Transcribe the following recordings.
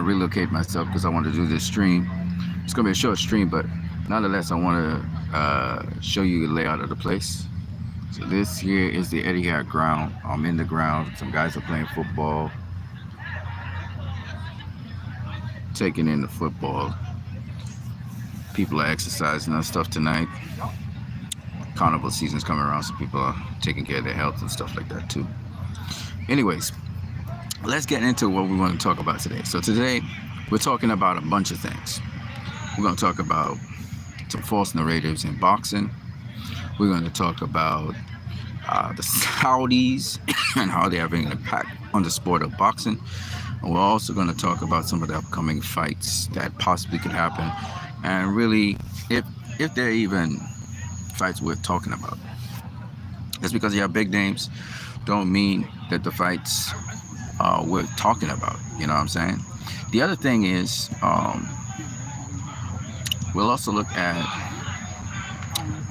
relocate myself because I want to do this stream. It's going to be a short stream, but nonetheless, I want to show you the layout of the place. So this here is the Etihad ground. I'm in the ground. Some guys are playing football, taking in the football. People are exercising and stuff tonight. Carnival season's coming around, so people are taking care of their health and stuff like that too. Anyways, let's get into what we want to talk about today. So today, we're talking about a bunch of things. We're going to talk about some false narratives in boxing. We're going to talk about the Saudis and how they are having an impact on the sport of boxing. And we're also going to talk about some of the upcoming fights that possibly could happen, and really, if they're even fights worth talking about. Just because you have big names don't mean that the fights are worth talking about. You know what I'm saying? The other thing is, we'll also look at,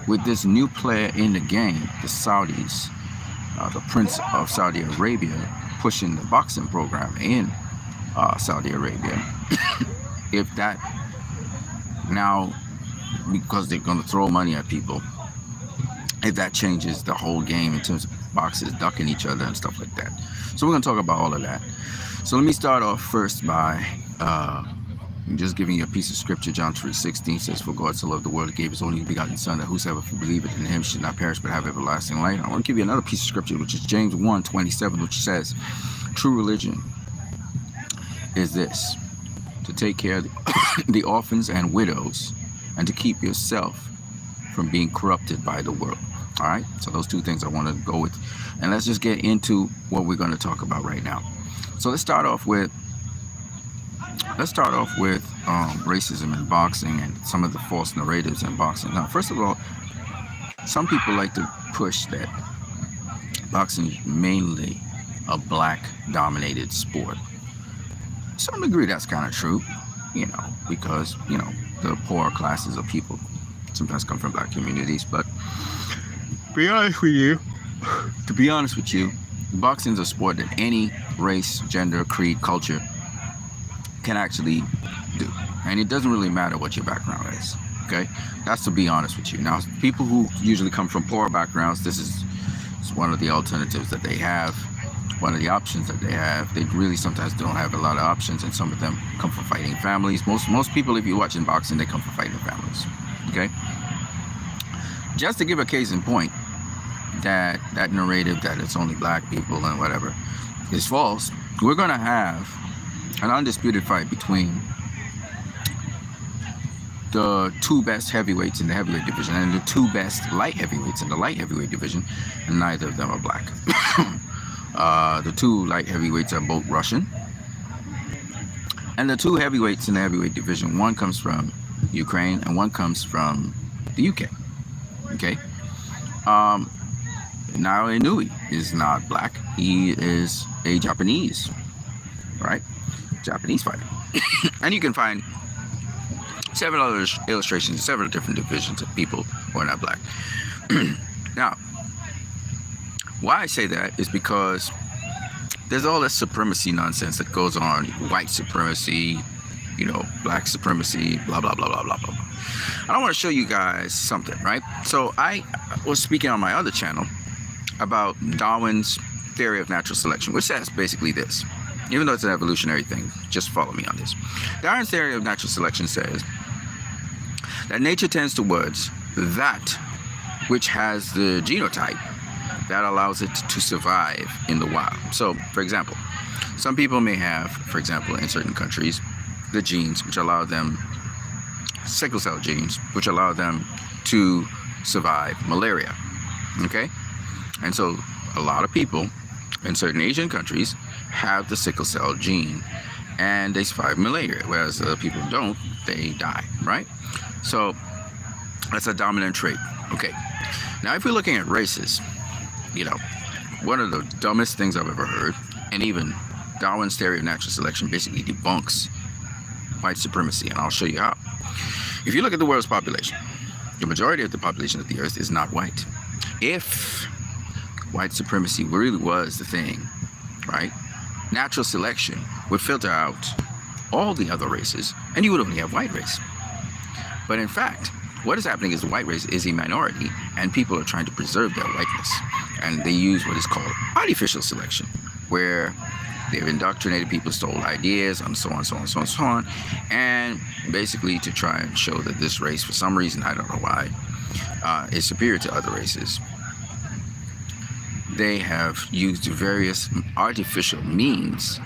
with this new player in the game, the Saudis, the Prince of Saudi Arabia, pushing the boxing program in Saudi Arabia. If that now, because they're going to throw money at people, if that changes the whole game in terms of boxers ducking each other and stuff like that. So we're going to talk about all of that. So let me start off first by just giving you a piece of scripture. John 3:16 says, "For God so loved the world, He gave His only begotten Son, that whosoever believeth in Him should not perish but have everlasting life." I want to give you another piece of scripture, which is James 1:27, which says, "True religion is this, to take care of the orphans and widows, and to keep yourself from being corrupted by the world." All right, so those two things I want to go with, and let's just get into what we're going to talk about right now. So let's start off with racism in boxing and some of the false narratives in boxing. Now, first of all, some people like to push that boxing is mainly a black-dominated sport. To some degree, that's kind of true, because the poorer classes of people sometimes come from black communities. But to be honest with you, boxing is a sport that any race, gender, creed, culture can actually do, and it doesn't really matter what your background is. Okay, that's to be honest with you. Now, people who usually come from poor backgrounds, this is one of the alternatives that they have, one of the options that they have. They really sometimes don't have a lot of options, and some of them come from fighting families. Most people, if you're watching boxing, they come from fighting families. Okay, just to give a case in point, that narrative that it's only black people and whatever is false. We're going to have an undisputed fight between the two best heavyweights in the heavyweight division and the two best light heavyweights in the light heavyweight division, and neither of them are black. The two light heavyweights are both Russian, and the two heavyweights in the heavyweight division, one comes from Ukraine and one comes from the UK. Okay, now Inui is not black. He is a Japanese, right? Japanese fighter. And you can find several other illustrations, several different divisions of people who are not black. Now, why I say that is because there's all this supremacy nonsense that goes on, white supremacy, black supremacy, blah, blah, blah, blah, blah, blah. I want to show you guys something, right? So I was speaking on my other channel about Darwin's theory of natural selection, which says basically this. Even though it's an evolutionary thing, just follow me on this. Darwin's theory of natural selection says that nature tends towards that which has the genotype that allows it to survive in the wild. So, for example, some people may have, for example, in certain countries, the genes which allow them, sickle cell genes, which allow them to survive malaria. Okay? And so a lot of people in certain Asian countries have the sickle cell gene and they survive malaria, whereas other people don't, they die, right? So that's a dominant trait. Okay, now if we're looking at races, one of the dumbest things I've ever heard, and even Darwin's theory of natural selection basically debunks white supremacy, and I'll show you how. If you look at the world's population, the majority of the population of the earth is not white. If white supremacy really was the thing, right, natural selection would filter out all the other races, and you would only have white race. But in fact, what is happening is the white race is a minority, and people are trying to preserve their whiteness. And they use what is called artificial selection, where they've indoctrinated people's old ideas and so on, so on, so on, so on, and basically to try and show that this race, for some reason, I don't know why, is superior to other races. They have used various artificial means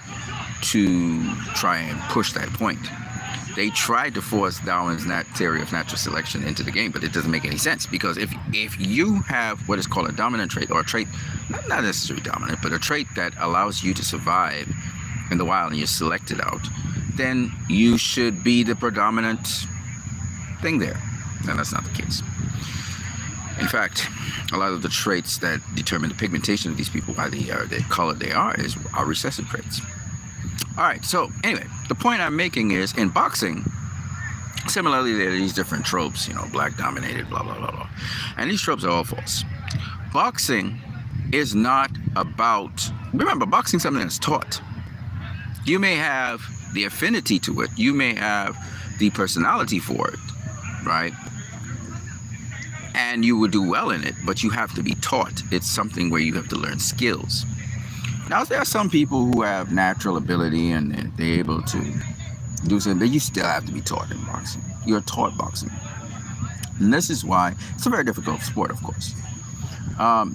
to try and push that point. They tried to force Darwin's theory of natural selection into the game, but it doesn't make any sense, because if you have what is called a dominant trait, or a trait, not necessarily dominant, but a trait that allows you to survive in the wild and you're selected out, then you should be the predominant thing there. And that's not the case. In fact, a lot of the traits that determine the pigmentation of these people, why they are the color they are recessive traits. All right, so anyway, the point I'm making is, in boxing, similarly, there are these different tropes, black dominated, blah, blah, blah, blah. And these tropes are all false. Boxing is not about, remember, boxing is something that's taught. You may have the affinity to it, you may have the personality for it, right? And you would do well in it, but you have to be taught. It's something where you have to learn skills. Now, there are some people who have natural ability and they're able to do something, but you still have to be taught in boxing. You're taught boxing. And this is why, it's a very difficult sport, of course.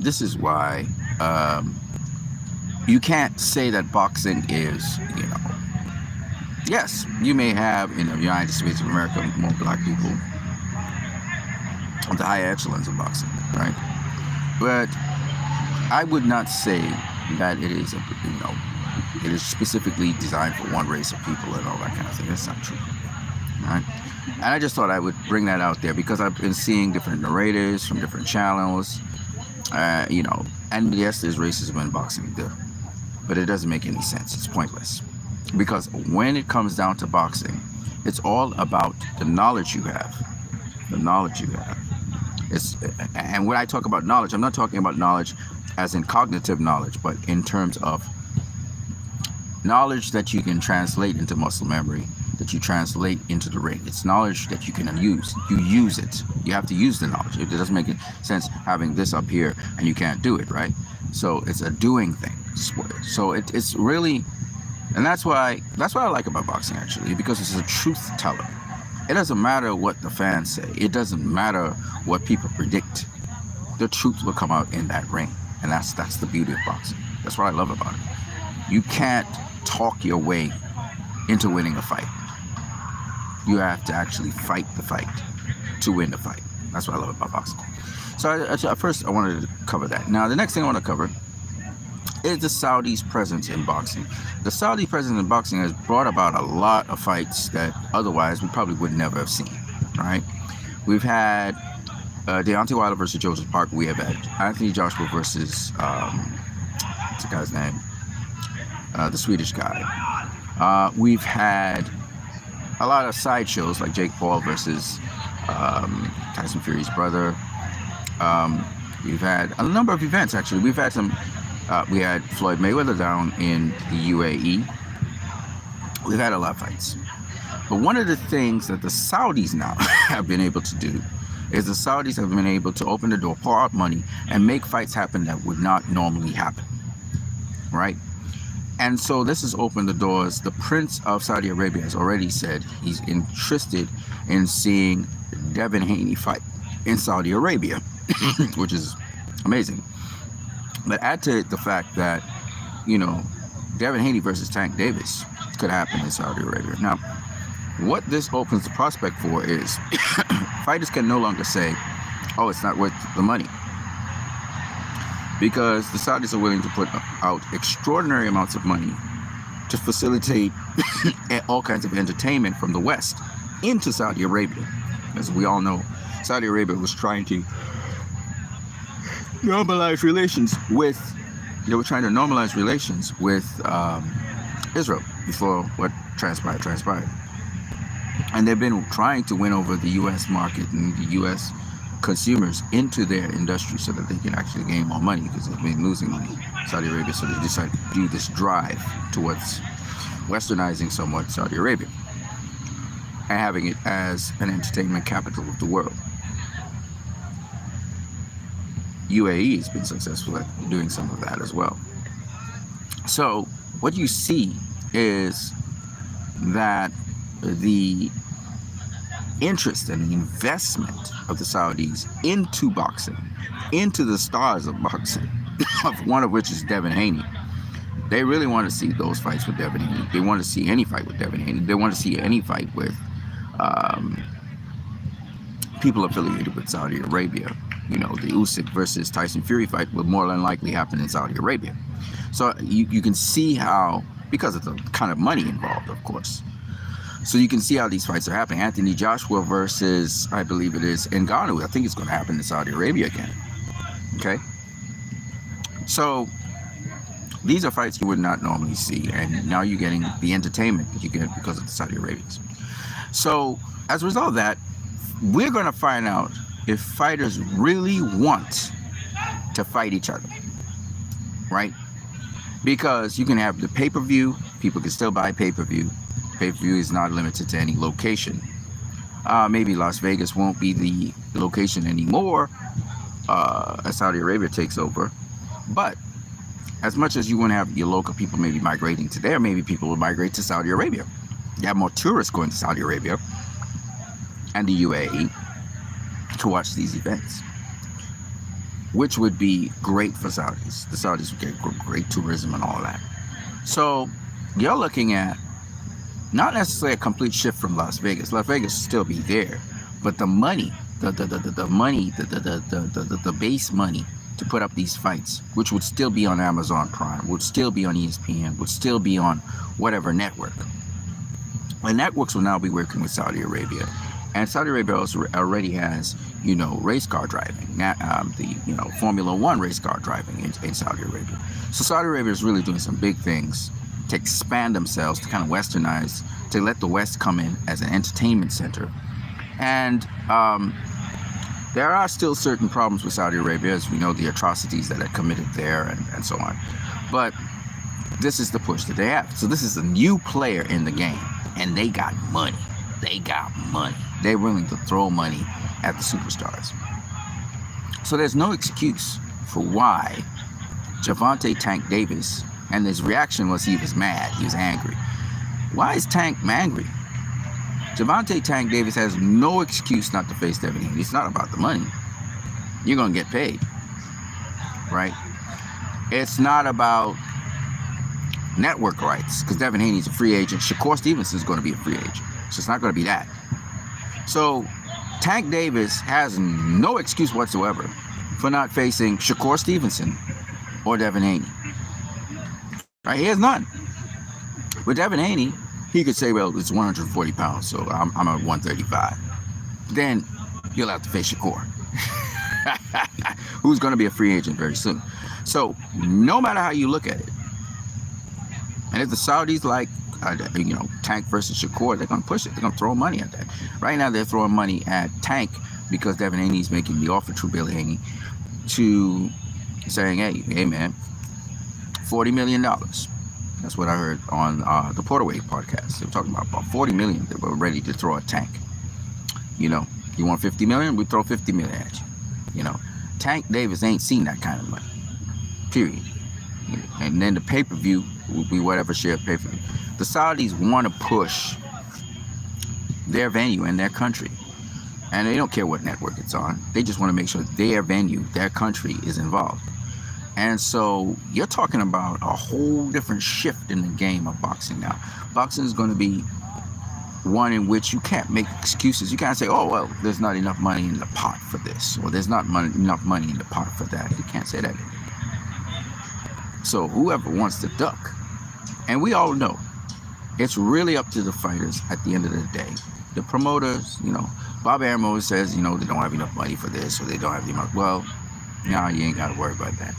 This is why you can't say that boxing is, yes, you may have in the United States of America more black people on the high echelons of boxing, right? But I would not say that it is, it is specifically designed for one race of people and all that kind of thing. That's not true, right? And I just thought I would bring that out there, because I've been seeing different narrators from different channels, and yes, there's racism in boxing there, but it doesn't make any sense. It's pointless, because when it comes down to boxing, it's all about the knowledge you have, and when I talk about knowledge, I'm not talking about knowledge as in cognitive knowledge, but in terms of knowledge that you can translate into muscle memory, that you translate into the ring. It's knowledge that you can use. You use it. You have to use the knowledge. It doesn't make sense having this up here and you can't do it, right? So it's a doing thing. So it's really, and that's what I like about boxing, actually, because it's a truth teller. It doesn't matter what the fans say. It doesn't matter what people predict. The truth will come out in that ring. And that's the beauty of boxing. That's what I love about it. You can't talk your way into winning a fight. You have to actually fight the fight to win the fight. That's what I love about boxing. So first I wanted to cover that. Now the next thing I want to cover is the Saudis' presence in boxing. The Saudi presence in boxing has brought about a lot of fights that otherwise we probably would never have seen, right? We've had Deontay Wilder versus Joseph Parker. We have had Anthony Joshua versus what's the guy's name? The Swedish guy. We've had a lot of sideshows like Jake Paul versus Tyson Fury's brother. We've had a number of events, actually. We've had some. We had Floyd Mayweather down in the UAE. We've had a lot of fights. But one of the things that the Saudis now have been able to do is the Saudis have been able to open the door, pour out money, and make fights happen that would not normally happen, right? And so this has opened the doors. The Prince of Saudi Arabia has already said he's interested in seeing Devin Haney fight in Saudi Arabia, which is amazing. But add to it the fact that, Devin Haney versus Tank Davis could happen in Saudi Arabia. Now, what this opens the prospect for is fighters can no longer say, oh, it's not worth the money. Because the Saudis are willing to put out extraordinary amounts of money to facilitate all kinds of entertainment from the West into Saudi Arabia. As we all know, Saudi Arabia was trying to normalize relations with Israel before what transpired. And they've been trying to win over the U.S. market and the U.S. consumers into their industry so that they can actually gain more money, because they've been losing money, Saudi Arabia. So they decided to do this drive towards westernizing somewhat Saudi Arabia and having it as an entertainment capital of the world. UAE has been successful at doing some of that as well. So what you see is that the interest and the investment of the Saudis into boxing, into the stars of boxing, of one of which is Devin Haney. They really want to see those fights with Devin Haney. They want to see any fight with Devin Haney. They want to see any fight with people affiliated with Saudi Arabia. You know, the Usyk versus Tyson Fury fight will more than likely happen in Saudi Arabia. So you can see how, because of the kind of money involved, of course. So you can see how these fights are happening. Anthony Joshua versus, I believe it is, Ngannou. I think it's going to happen in Saudi Arabia again. Okay? So these are fights you would not normally see, and now you're getting the entertainment that you get because of the Saudi Arabians. So as a result of that, we're going to find out if fighters really want to fight each other, right? Because you can have the pay-per-view, people can still buy pay-per-view. Pay-per-view is not limited to any location. Maybe Las Vegas won't be the location anymore as Saudi Arabia takes over. But as much as you want to have your local people maybe migrating to there, maybe people will migrate to Saudi Arabia. You have more tourists going to Saudi Arabia and the UAE to watch these events, which would be great for Saudis. The Saudis would get great tourism and all that. So you're looking at not necessarily a complete shift from Las Vegas. Las Vegas will still be there, but the money, the base money to put up these fights, which would still be on Amazon Prime, would still be on ESPN, would still be on whatever network. The networks will now be working with Saudi Arabia, and Saudi Arabia also already has, you know, race car driving, Formula One race car driving in Saudi Arabia. So Saudi Arabia is really doing some big things to expand themselves, to kind of westernize, to let the West come in as an entertainment center. And there are still certain problems with Saudi Arabia, as we know, the atrocities that are committed there and so on. But this is the push that they have. So this is a new player in the game, and they got money. They got money. They're willing to throw money at the superstars. So there's no excuse for why Gervonta Tank Davis, and his reaction was he was mad, he was angry. Why is Tank angry? Gervonta Tank Davis has no excuse not to face Devin Haney. It's not about the money. You're going to get paid, right? It's not about network rights, because Devin Haney's a free agent. Shakur Stevenson is going to be a free agent. So it's not going to be that. So Tank Davis has no excuse whatsoever for not facing Shakur Stevenson or Devin Haney. Right? He has none. With Devin Haney, he could say, well, it's 140 pounds, so I'm at 135. Then you'll have to face Shakur, who's going to be a free agent very soon. So no matter how you look at it, and if the Saudis like, Tank versus Shakur, they're going to push it. They're going to throw money at that. Right now, they're throwing money at Tank because Devin Haney is making the offer to Billy Haney to saying, hey, man, $40 million. That's what I heard on the Porterway podcast. They were talking about $40 million. They were ready to throw at Tank. You know, you want $50 million? We throw $50 million at you. You know, Tank Davis ain't seen that kind of money. Period. And then the pay-per-view will be whatever share of pay-per-view. The Saudis want to push their venue in their country. And they don't care what network it's on. They just want to make sure their venue, their country is involved. And so you're talking about a whole different shift in the game of boxing now. Boxing is going to be one in which you can't make excuses. You can't say, oh, well, there's not enough money in the pot for this, or there's not enough money in the pot for that. You can't say that. So whoever wants to duck, and we all know, it's really up to the fighters at the end of the day. The promoters, Bob Arum always says, they don't have enough money for this, or they don't have enough. Well, no, you ain't got to worry about that.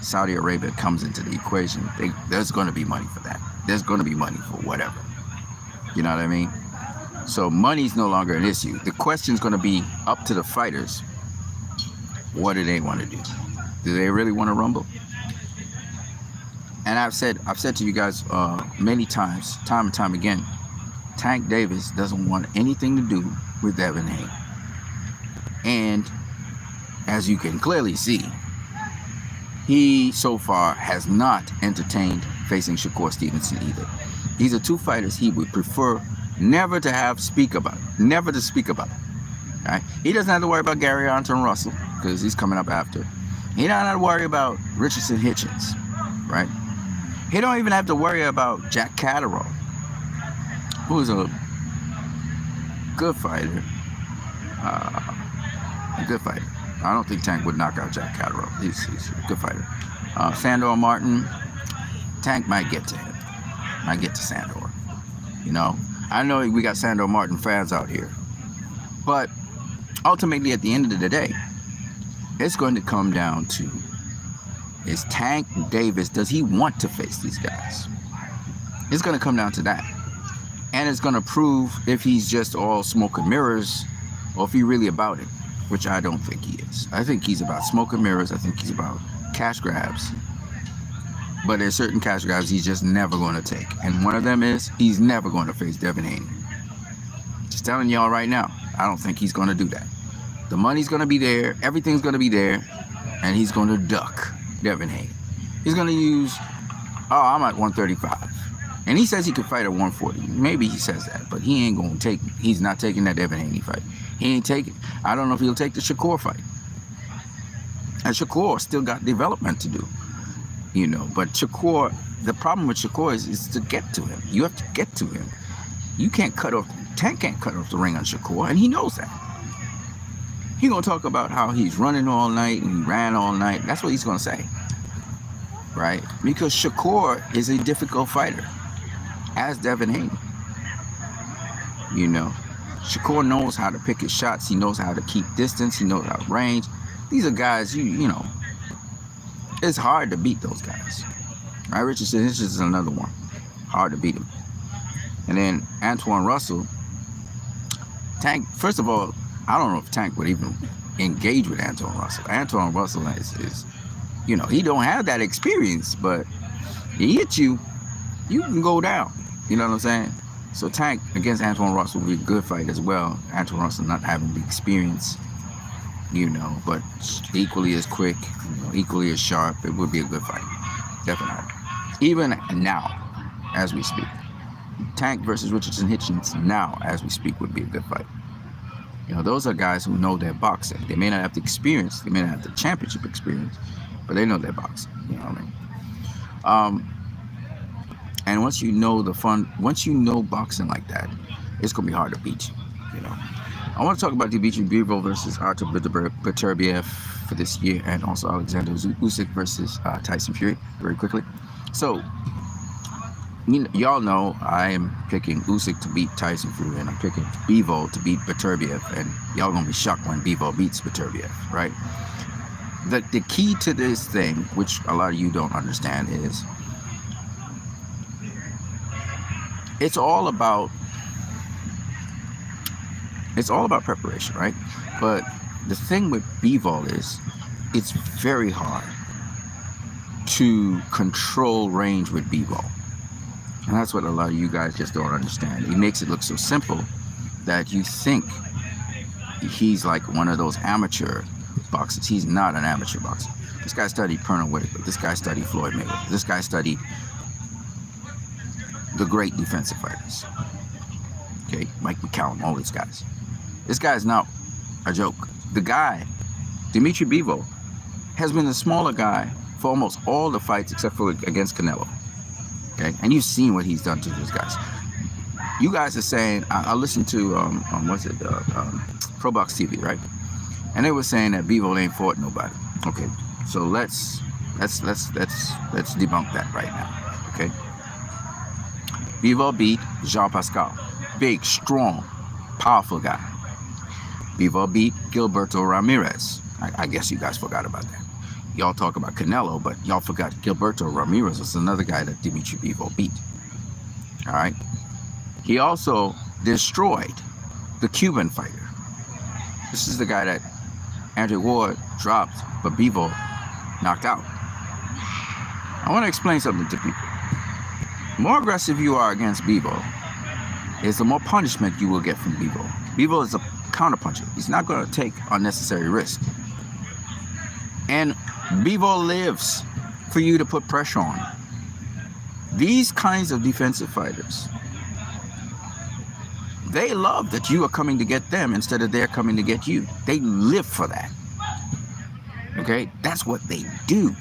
Saudi Arabia comes into the equation. There's going to be money for that. There's going to be money for whatever. You know what I mean? So money's no longer an issue. The question's going to be up to the fighters. What do they want to do? Do they really want to rumble? And I've said to you guys many times, time and time again, Tank Davis doesn't want anything to do with Devin Haney. And as you can clearly see, he so far has not entertained facing Shakur Stevenson either. These are two fighters he would prefer never to speak about. Never to speak about. Right? He doesn't have to worry about Gary Anton Russell because he's coming up after. He don't have to worry about Richardson Hitchens, right? He don't even have to worry about Jack Catterall, who's a good fighter. A good fighter. I don't think Tank would knock out Jack Catterall. He's a good fighter. Sandor Martin, Tank might get to him. Might get to Sandor. You know, I know we got Sandor Martin fans out here, but ultimately, at the end of the day, it's going to come down to, is Tank Davis, does he want to face these guys? It's going to come down to that. And it's going to prove if he's just all smoke and mirrors or if he's really about it, which I don't think he is. I think he's about smoke and mirrors. I think he's about cash grabs. But there's certain cash grabs he's just never going to take. And one of them is he's never going to face Devin Haney. Just telling y'all right now, I don't think he's going to do that. The money's going to be there. Everything's going to be there. And he's going to duck Devin Haney. He's going to use, I'm at 135. And he says he could fight at 140. Maybe he says that. But he ain't going to take, he's not taking that Devin Haney fight. He ain't taking, I don't know if he'll take the Shakur fight. And Shakur still got development to do. You know, but Shakur, the problem with Shakur is to get to him. You have to get to him. You can't cut off, Tank can't cut off the ring on Shakur, and he knows that. He's going to talk about how he's running all night and he ran all night. That's what he's going to say, right? Because Shakur is a difficult fighter, as Devin Haney. You know, Shakur knows how to pick his shots. He knows how to keep distance. He knows how to range. These are guys, you know, it's hard to beat those guys. Right? Richardson is another one. Hard to beat him. And then Antoine Russell. Tank, first of all, I don't know if Tank would even engage with Antoine Russell. Antoine Russell is, you know, he don't have that experience, but he hit you, you can go down. You know what I'm saying? So Tank against Antoine Russell would be a good fight as well. Antoine Russell not having the experience, you know, but equally as quick, you know, equally as sharp. It would be a good fight. Definitely. Even now, as we speak. Tank versus Richardson Hitchens now, as we speak, would be a good fight. You know, those are guys who know their boxing. They may not have the experience, they may not have the championship experience, but they know their boxing. You know what I mean? And once you know once you know boxing like that, it's gonna be hard to beat you. You know. I want to talk about Dmitry Bivol versus Artur Beterbiev for this year, and also Alexander Usyk versus Tyson Fury very quickly. So, y'all know I am picking Usyk to beat Tyson Fury, and I'm picking Bivol to beat Beterbiev, and y'all gonna be shocked when Bivol beats Beterbiev, right? The key to this thing, which a lot of you don't understand, is it's all about preparation, right? But the thing with Bivol is it's very hard to control range with Bivol. And that's what a lot of you guys just don't understand. He makes it look so simple that you think he's like one of those amateur boxers. He's not an amateur boxer. This guy studied Pernell Whitaker. This guy studied Floyd Mayweather. This guy studied the great defensive fighters. Okay, Mike McCallum, all these guys. This guy's not a joke. The guy, Dmitry Bivol, has been the smaller guy for almost all the fights except for against Canelo. Okay, and you've seen what he's done to those guys. You guys are saying, I listened to Pro Box TV, right? And they were saying that Bivol ain't fought nobody. Okay, so let's debunk that right now. Okay, Bivol beat Jean Pascal, big, strong, powerful guy. Bivol beat Gilberto Ramirez. I guess you guys forgot about that. Y'all talk about Canelo, but y'all forgot Gilberto Ramirez was another guy that Dmitry Bivol beat. All right. He also destroyed the Cuban fighter. This is the guy that Andrew Ward dropped, but Bivol knocked out. I want to explain something to people. The more aggressive you are against Bivol, is the more punishment you will get from Bivol. Bivol is a counterpuncher. He's not going to take unnecessary risk. And Bivol lives for you to put pressure on. These kinds of defensive fighters, they love that you are coming to get them instead of they're coming to get you. They live for that. Okay? That's what they do.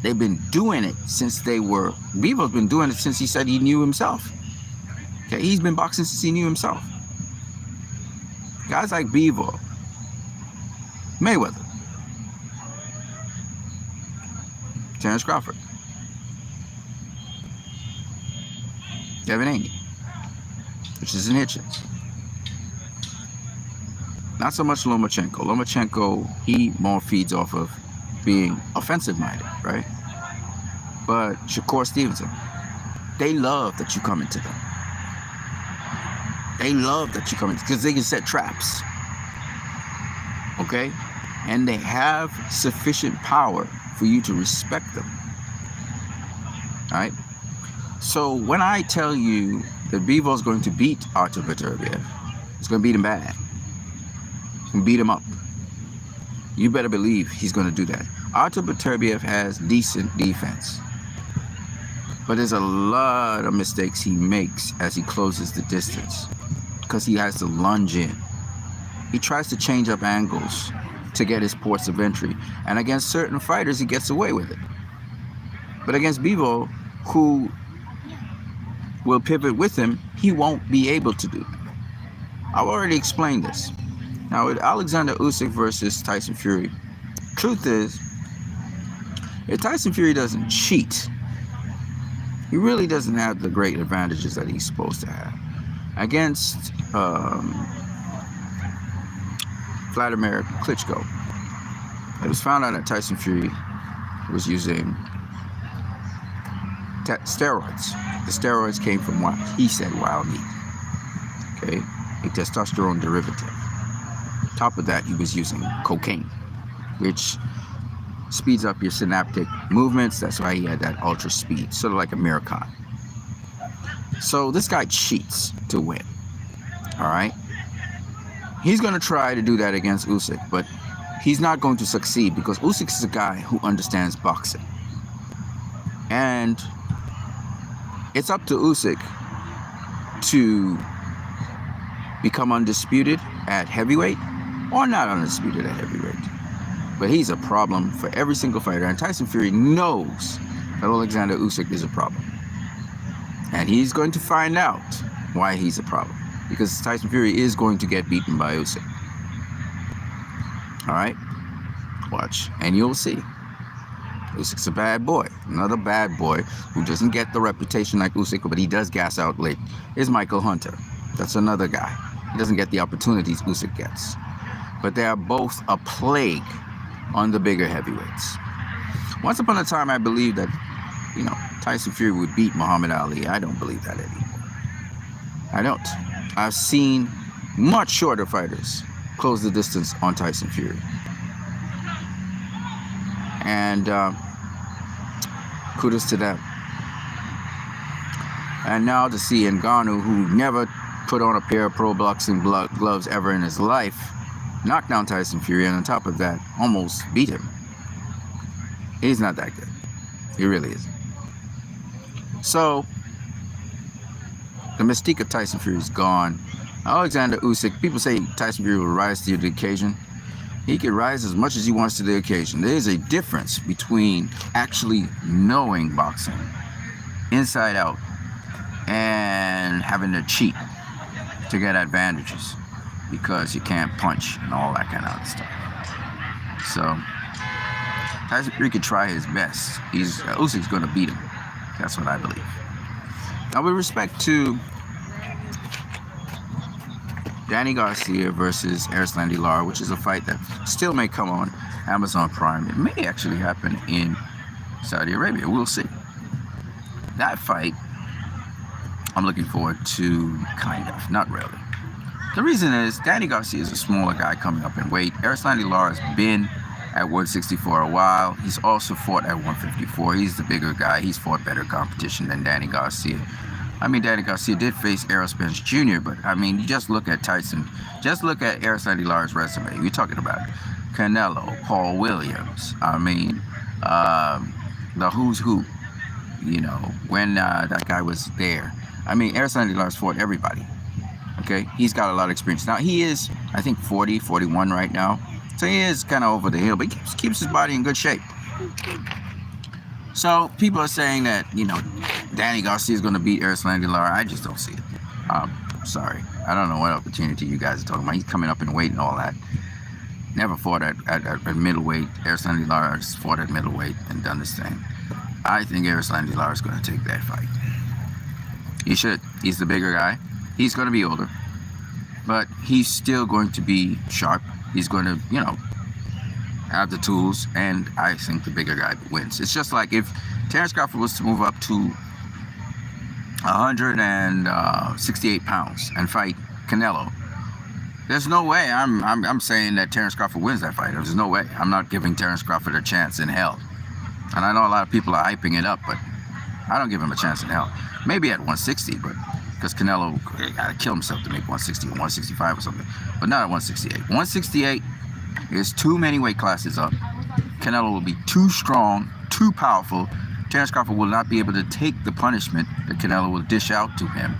They've been doing it since Bivol's been doing it since he said he knew himself. Okay? He's been boxing since he knew himself. Guys like Bivol, Mayweather, Terence Crawford, Devin Haney, which is in Hitchens. Not so much Lomachenko. Lomachenko, he more feeds off of being offensive-minded, right? But Shakur Stevenson, they love that you come into them. They love that you come into, because they can set traps. Okay? And they have sufficient power for you to respect them. All right? So when I tell you that Bivol is going to beat Artur Beterbiev, it's going to beat him bad. It's going to beat him up. You better believe he's going to do that. Artur Beterbiev has decent defense. But there's a lot of mistakes he makes as he closes the distance, because he has to lunge in. He tries to change up angles to get his ports of entry. And against certain fighters, he gets away with it. But against Bivol, who will pivot with him, he won't be able to do that. I've already explained this. Now, with Alexander Usyk versus Tyson Fury, truth is, if Tyson Fury doesn't cheat, he really doesn't have the great advantages that he's supposed to have. Against Vladimir Klitschko, it was found out that Tyson Fury was using steroids. The steroids came from what he said WattUNeed, okay, a testosterone derivative. Top of that, he was using cocaine, which speeds up your synaptic movements. That's why he had that ultra speed, sort of like a Miracon. So this guy cheats to win. All right, he's going to try to do that against Usyk, but he's not going to succeed, because Usyk is a guy who understands boxing, and it's up to Usyk to become undisputed at heavyweight or not undisputed at heavyweight. But he's a problem for every single fighter, and Tyson Fury knows that Alexander Usyk is a problem. And he's going to find out why he's a problem, because Tyson Fury is going to get beaten by Usyk. All right? Watch, and you'll see. Usyk's a bad boy. Another bad boy who doesn't get the reputation like Usyk, but he does gas out late, is Michael Hunter. That's another guy. He doesn't get the opportunities Usyk gets. But they are both a plague on the bigger heavyweights. Once upon a time, I believed that, Tyson Fury would beat Muhammad Ali. I don't believe that anymore. I don't. I've seen much shorter fighters close the distance on Tyson Fury. And kudos to them. And now to see Ngannou, who never put on a pair of pro boxing gloves ever in his life, knock down Tyson Fury, and on top of that, almost beat him. He's not that good. He really isn't. So, the mystique of Tyson Fury is gone. Alexander Usyk, people say Tyson Fury will rise to the occasion. He can rise as much as he wants to the occasion. There is a difference between actually knowing boxing inside out and having to cheat to get advantages because you can't punch and all that kind of other stuff. So Tyson Fury could try his best. Usyk's going to beat him. That's what I believe. Now, with respect to Danny Garcia versus Erislandy Lara, which is a fight that still may come on Amazon Prime. It may actually happen in Saudi Arabia. We'll see. That fight, I'm looking forward to, kind of, not really. The reason is Danny Garcia is a smaller guy coming up in weight. Erislandy Lara has been at 160 for a while. He's also fought at 154. He's the bigger guy. He's fought better competition than Danny Garcia. I mean, Danny Garcia did face Errol Spence Jr., but I mean, you just look at Tyson. Just look at Aristotle Lara's resume. We're talking about Canelo, Paul Williams. I mean, the who's who. You know, when that guy was there. I mean, Aristotle Lara's fought everybody. Okay, he's got a lot of experience. Now, he is, I think, 40, 41 right now. So he is kind of over the hill, but he keeps his body in good shape. So people are saying that, you know, Danny Garcia is going to beat Aristotle Lara. I just don't see it. Sorry. I don't know what opportunity you guys are talking about. He's coming up in weight and all that. Never fought at middleweight. Aristotle Lara has fought at middleweight and done this thing. I think Aristotle Lara is going to take that fight. He should. He's the bigger guy. He's going to be older. But he's still going to be sharp. He's going to, you know, have the tools, and I think the bigger guy wins. It's just like if Terence Crawford was to move up to 168 pounds and fight Canelo. There's no way I'm saying that Terence Crawford wins that fight. There's no way. I'm not giving Terence Crawford a chance in hell. And I know a lot of people are hyping it up, but I don't give him a chance in hell. Maybe at 160, but because Canelo got to kill himself to make 160 or 165 or something, but not at 168. 168 is too many weight classes up. Canelo will be too strong, too powerful. Terence Crawford will not be able to take the punishment that Canelo will dish out to him,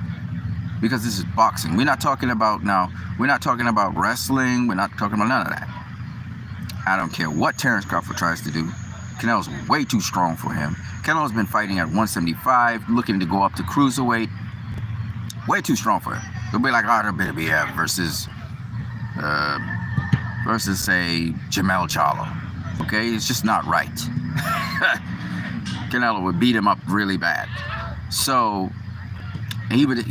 because this is boxing. We're not talking about wrestling. We're not talking about none of that. I don't care what Terence Crawford tries to do. Canelo's way too strong for him. Canelo's been fighting at 175, looking to go up to cruiserweight. Way too strong for him. It'll be like Artur Beterbiev versus say Jamel Charlo. Okay, it's just not right. Canelo would beat him up really bad. So he would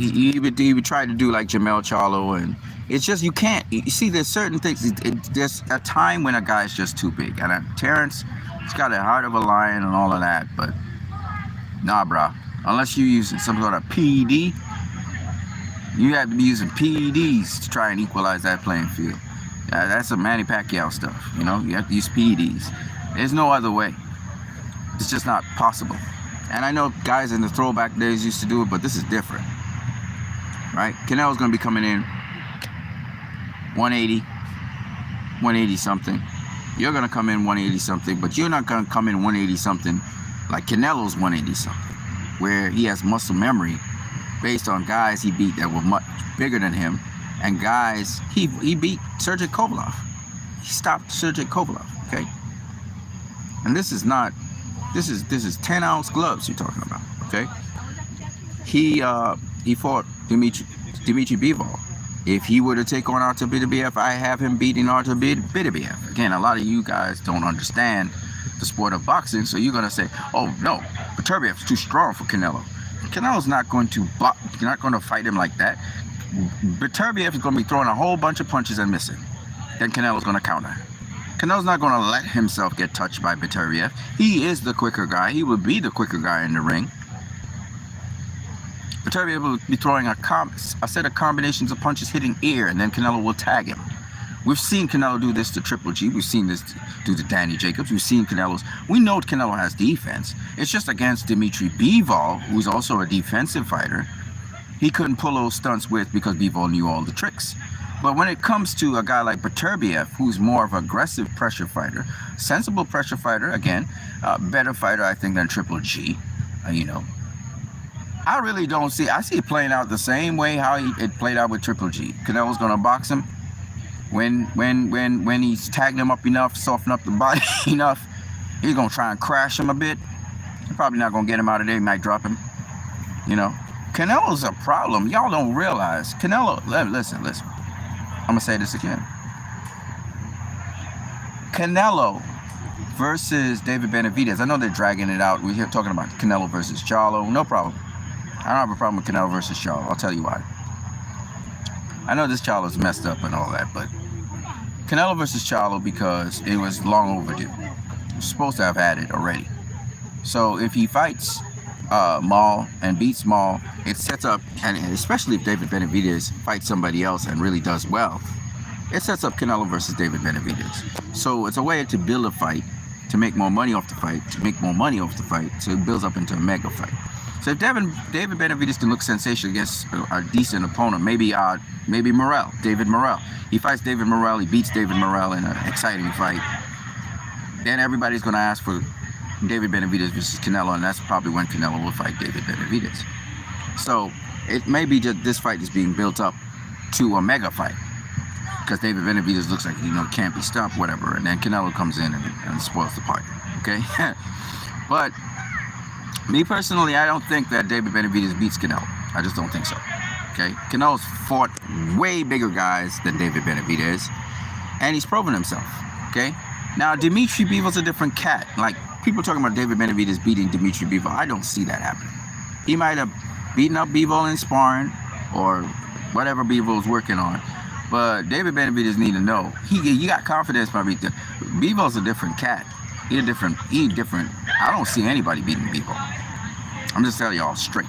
try to do like Jamel Charlo, and it's just you can't. You see, there's certain things. There's a time when a guy's just too big, and Terence, he's got a heart of a lion and all of that, but nah, brah. Unless you're using some sort of PED. You have to be using PEDs to try and equalize that playing field. That's some Manny Pacquiao stuff, you know? You have to use PEDs. There's no other way. It's just not possible. And I know guys in the throwback days used to do it, but this is different, right? Canelo's going to be coming in 180 something. You're going to come in 180 something, but you're not going to come in 180 something like Canelo's 180 something, where he has muscle memory based on guys he beat that were much bigger than him, and guys he beat Sergey Kovalev. He stopped Sergey Kovalev, okay? And this is 10-ounce gloves you're talking about, okay? He fought Dimitri Bivol. If he were to take on Artur Beterbiev, I have him beating Artur Beterbiev. Again, a lot of you guys don't understand the sport of boxing, so you're gonna say, "Oh no, Beterbiev's too strong for Canelo." Canelo's not going to fight him like that. Beterbiev is going to be throwing a whole bunch of punches and missing. Then Canelo's going to counter. Canelo's not going to let himself get touched by Beterbiev. He is the quicker guy. He will be the quicker guy in the ring. Beterbiev will be throwing a set of combinations of punches hitting ear, and then Canelo will tag him. We've seen Canelo do this to Triple G. We've seen this do to Danny Jacobs. We've seen we know Canelo has defense. It's just against Dimitri Bivol, who's also a defensive fighter, he couldn't pull those stunts with because Bivol knew all the tricks. But when it comes to a guy like Beterbiev, who's more of an aggressive pressure fighter, sensible pressure fighter, again, better fighter, I think, than Triple G, you know, I really don't see. I see it playing out the same way how it played out with Triple G. Canelo's going to box him. When he's tagged him up enough, soften up the body enough, he's going to try and crash him a bit. He's probably not going to get him out of there. He might drop him. You know, Canelo's a problem. Y'all don't realize. Canelo, listen. I'm going to say this again. Canelo versus David Benavidez. I know they're dragging it out. We're here talking about Canelo versus Charlo. No problem. I don't have a problem with Canelo versus Charlo. I'll tell you why. I know this Charlo's messed up and all that, but Canelo versus Charlo, because it was long overdue. He was supposed to have had it already. So if he fights Maul and beats Maul, it sets up, and especially if David Benavidez fights somebody else and really does well, it sets up Canelo versus David Benavidez. So it's a way to build a fight, to make more money off the fight, to make more money off the fight, so it builds up into a mega fight. So if David Benavidez can look sensational against a decent opponent, maybe David Morrell. He fights David Morrell, he beats David Morrell in an exciting fight. Then everybody's going to ask for David Benavidez versus Canelo, and that's probably when Canelo will fight David Benavidez. So it may be just this fight is being built up to a mega fight, because David Benavidez looks like, can't be stopped, whatever, and then Canelo comes in and spoils the party, okay? But me personally, I don't think that David Benavidez beats Canelo. I just don't think so, okay? Canelo's fought way bigger guys than David Benavidez, and he's proven himself, okay? Now, Dimitri Bivol's a different cat. Like, people talking about David Benavidez beating Dimitri Bivol. I don't see that happening. He might have beaten up Bivol in sparring or whatever Bivol's working on. But David Benavidez need to know. He got confidence by beating. Bivol's a different cat. He different. I don't see anybody beating Bivol. I'm just telling y'all straight.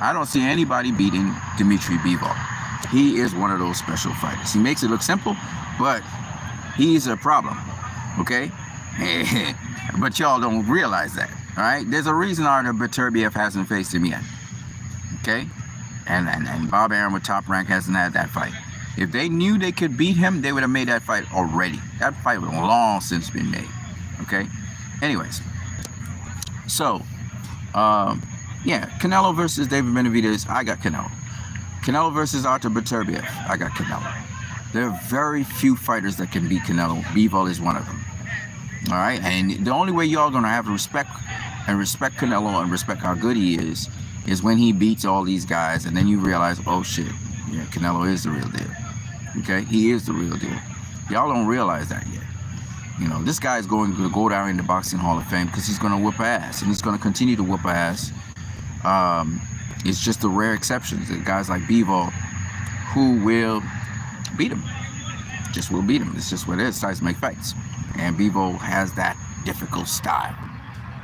I don't see anybody beating Dimitri Bivol. He is one of those special fighters. He makes it look simple, but he's a problem. Okay? But y'all don't realize that. All right? There's a reason Artur Beterbiev hasn't faced him yet. Okay? And Bob Arum with Top Rank hasn't had that fight. If they knew they could beat him, they would have made that fight already. That fight would have long since been made. Okay? Anyways. So, yeah, Canelo versus David Benavidez, I got Canelo. Canelo versus Artur Beterbiev, I got Canelo. There are very few fighters that can beat Canelo. Bivol is one of them. All right? And the only way y'all going to have respect Canelo and respect how good he is when he beats all these guys, and then you realize, oh shit, yeah, Canelo is the real deal. Okay? He is the real deal. Y'all don't realize that yet. This guy is going to go down in the Boxing Hall of Fame because he's going to whoop ass, and he's going to continue to whoop ass. It's just the rare exceptions. The guys like Bivol who will beat him. Just will beat him. It's just what it is. Starts to make fights. And Bivol has that difficult style.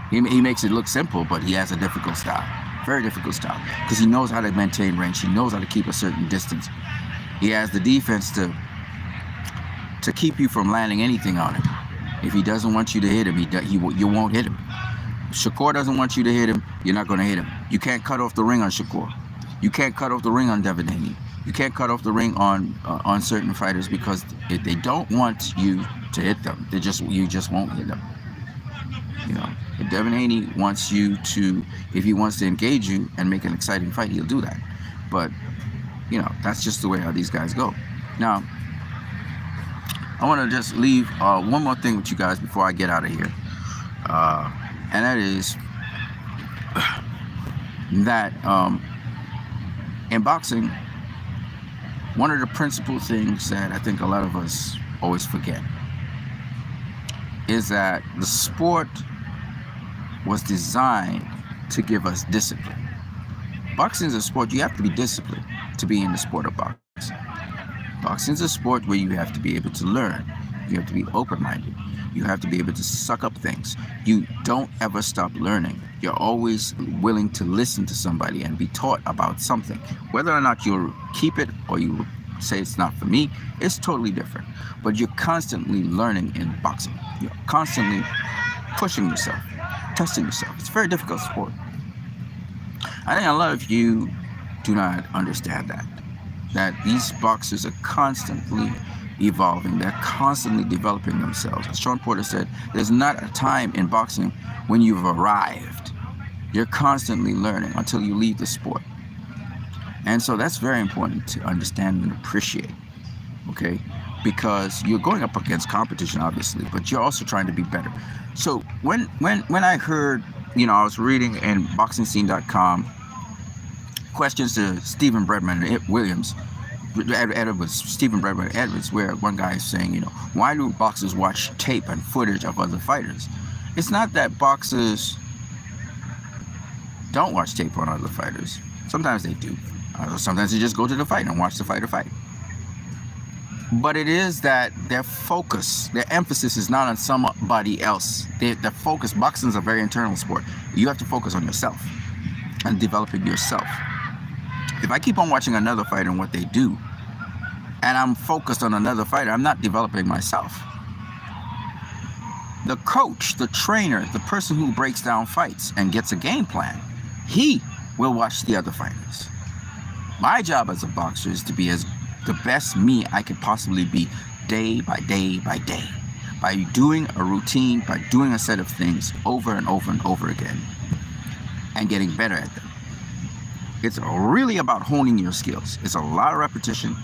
He makes it look simple, but he has a difficult style. Very difficult style. Because he knows how to maintain range. He knows how to keep a certain distance. He has the defense to keep you from landing anything on him. If he doesn't want you to hit him, you won't hit him. If Shakur doesn't want you to hit him, you're not going to hit him. You can't cut off the ring on Shakur. You can't cut off the ring on Devin Haney. You can't cut off the ring on certain fighters because if they don't want you to hit them, you just won't hit them. If Devin Haney wants you to, if he wants to engage you and make an exciting fight, he'll do that. But that's just the way how these guys go. Now, I want to just leave one more thing with you guys before I get out of here, and that is that in boxing, one of the principal things that I think a lot of us always forget is that the sport was designed to give us discipline. Boxing is a sport you have to be disciplined to be in the sport of boxing. Boxing is a sport where you have to be able to learn. You have to be open-minded. You have to be able to suck up things. You don't ever stop learning. You're always willing to listen to somebody and be taught about something. Whether or not you'll keep it or you say it's not for me, it's totally different. But you're constantly learning in boxing. You're constantly pushing yourself, testing yourself. It's a very difficult sport. I think a lot of you do not understand that these boxers are constantly evolving. They're constantly developing themselves. As Sean Porter said, there's not a time in boxing when you've arrived. You're constantly learning until you leave the sport. And so that's very important to understand and appreciate, okay? Because you're going up against competition, obviously, but you're also trying to be better. So when I heard, I was reading in BoxingScene.com questions to Stephen Bredman Williams, Stephen Bredman Edwards, where one guy is saying, why do boxers watch tape and footage of other fighters? It's not that boxers don't watch tape on other fighters. Sometimes they do. Sometimes they just go to the fight and watch the fighter fight. But it is that their focus, their emphasis is not on somebody else. The focus, boxing is a very internal sport. You have to focus on yourself and developing yourself. If I keep on watching another fighter and what they do, and I'm focused on another fighter, I'm not developing myself. The coach, the trainer, the person who breaks down fights and gets a game plan, he will watch the other fighters. My job as a boxer is to be as the best me I could possibly be, day by day by day, by doing a routine, by doing a set of things over and over and over again, and getting better at them. It's really about honing your skills. It's a lot of repetition.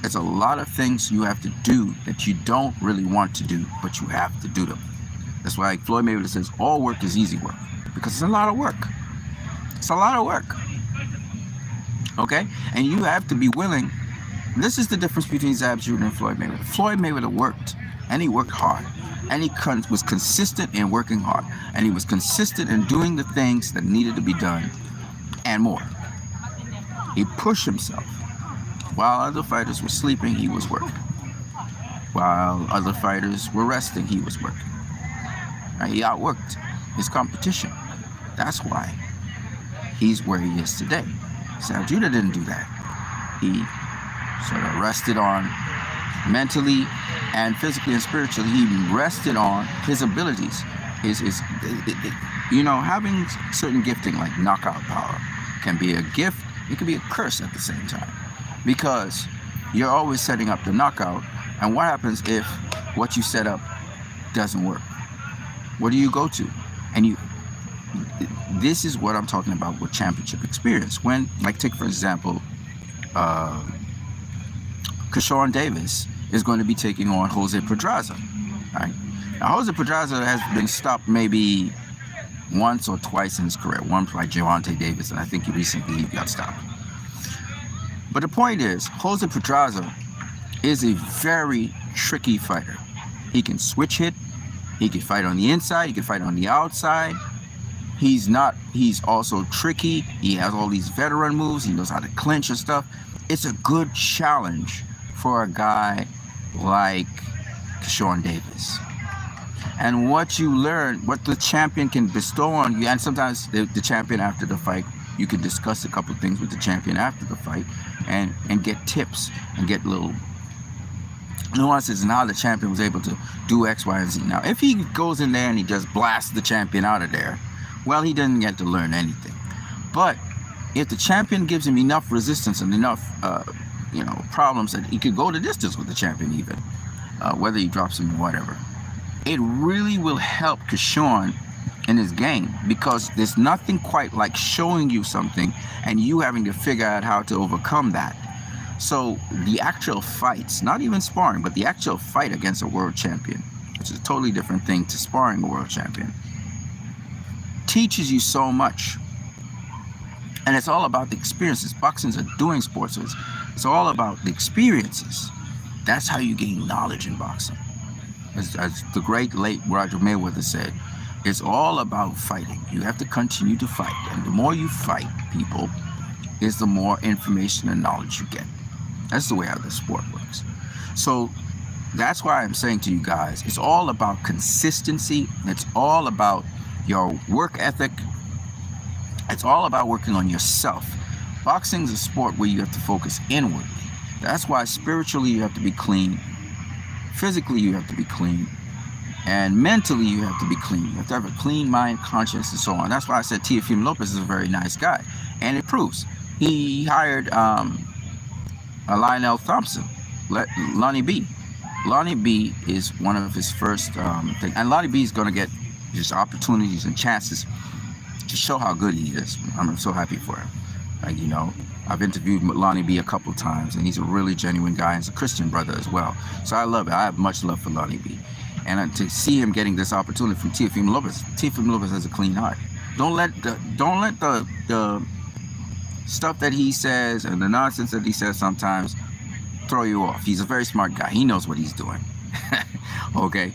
It's a lot of things you have to do that you don't really want to do, but you have to do them. That's why Floyd Mayweather says all work is easy work, because it's a lot of work. It's a lot of work. Okay? And you have to be willing. This is the difference between Zab Judah and Floyd Mayweather. Floyd Mayweather worked, and he worked hard. And he was consistent in working hard. And he was consistent in doing the things that needed to be done and more. He pushed himself. While other fighters were sleeping, he was working. While other fighters were resting, he was working. Right? He outworked his competition. That's why he's where he is today. Zab Judah didn't do that. He sort of rested on mentally and physically and spiritually. He rested on his abilities. Having certain gifting like knockout power can be a gift. It can be a curse at the same time, because you're always setting up the knockout. And what happens if what you set up doesn't work? Where do you go to? And this is what I'm talking about with championship experience. When, like, take for example, Keyshawn Davis is going to be taking on Jose Pedraza. Right? Now, Jose Pedraza has been stopped maybe once or twice in his career. Once by Gervonta Davis, and I think he recently got stopped. But the point is, Jose Pedraza is a very tricky fighter. He can switch hit. He can fight on the inside. He can fight on the outside. He's also tricky. He has all these veteran moves. He knows how to clinch and stuff. It's a good challenge for a guy like Keyshawn Davis. And what you learn, what the champion can bestow on you, and sometimes the champion after the fight, you can discuss a couple of things with the champion after the fight and get tips and get little nuances in how the champion was able to do X, Y, and Z. Now, if he goes in there and he just blasts the champion out of there, well, he didn't get to learn anything. But if the champion gives him enough resistance and enough, problems that he could go the distance with the champion even, whether he drops him or whatever, it really will help Keyshawn in his game, because there's nothing quite like showing you something and you having to figure out how to overcome that. So the actual fights, not even sparring, but the actual fight against a world champion, which is a totally different thing to sparring a world champion, teaches you so much. And it's all about the experiences. Boxing's a doing sport, so it's all about the experiences. That's how you gain knowledge in boxing. As the great late Roger Mayweather said, it's all about fighting. You have to continue to fight. And the more you fight people, is the more information and knowledge you get. That's the way how the sport works. So that's why I'm saying to you guys, it's all about consistency. It's all about your work ethic. It's all about working on yourself. Boxing is a sport where you have to focus inwardly. That's why spiritually you have to be clean. Physically you have to be clean. And mentally you have to be clean. You have to have a clean mind, conscience, and so on. That's why I said Teofimo Lopez is a very nice guy. And it proves. He hired Lionel Thompson, Lonnie B. Lonnie B is one of his first things. And Lonnie B is going to get just opportunities and chances to show how good he is. I'm so happy for him. I've interviewed Lonnie B a couple times, and he's a really genuine guy. And he's a Christian brother as well. So I love it. I have much love for Lonnie B. And to see him getting this opportunity from Teofimo Lopez has a clean heart. Don't let the stuff that he says and the nonsense that he says sometimes throw you off. He's a very smart guy. He knows what he's doing. Okay?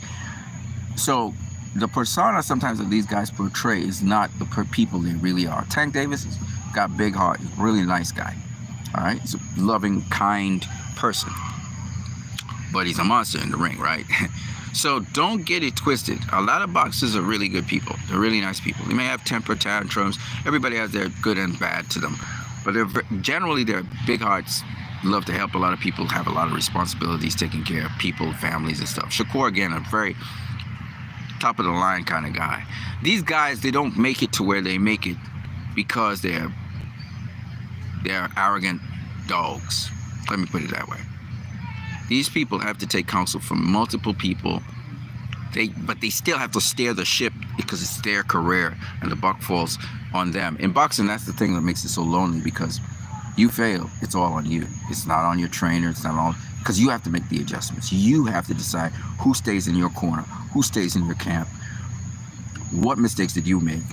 So the persona sometimes that these guys portray is not the people they really are. Tank Davis has got a big heart. He's a really nice guy. All right? He's a loving, kind person. But he's a monster in the ring, right? So don't get it twisted. A lot of boxers are really good people. They're really nice people. They may have temper tantrums. Everybody has their good and bad to them. But generally, they're big hearts, love to help a lot of people, have a lot of responsibilities, taking care of people, families, and stuff. Shakur, again, a very top of the line kind of guy. These guys, they don't make it to where they make it because they're arrogant dogs. Let me put it that way. These people have to take counsel from multiple people. But they still have to steer the ship because it's their career and the buck falls on them. In boxing, that's the thing that makes it so lonely, because you fail, it's all on you. It's not on your trainer, it's not on, because you have to make the adjustments. You have to decide who stays in your corner, who stays in your camp. What mistakes did you make?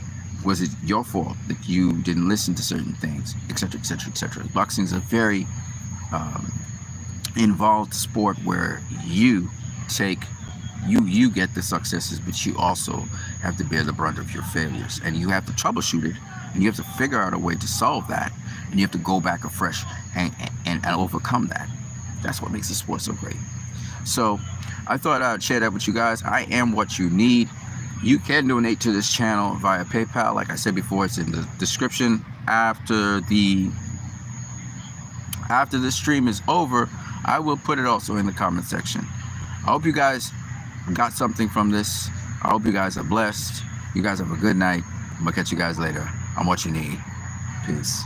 Was it your fault that you didn't listen to certain things, etc., etc., etc.? Boxing is a very involved sport where you get the successes, but you also have to bear the brunt of your failures, and you have to troubleshoot it, and you have to figure out a way to solve that, and you have to go back afresh and overcome that. That's what makes the sport so great. So I thought I'd share that with you guys. I am WattUNeed. You can donate to this channel via PayPal. Like I said before, it's in the description. After the stream is over, I will put it also in the comment section. I hope you guys got something from this. I hope you guys are blessed. You guys have a good night. I'm gonna catch you guys later. I'm WattUNeed. Peace.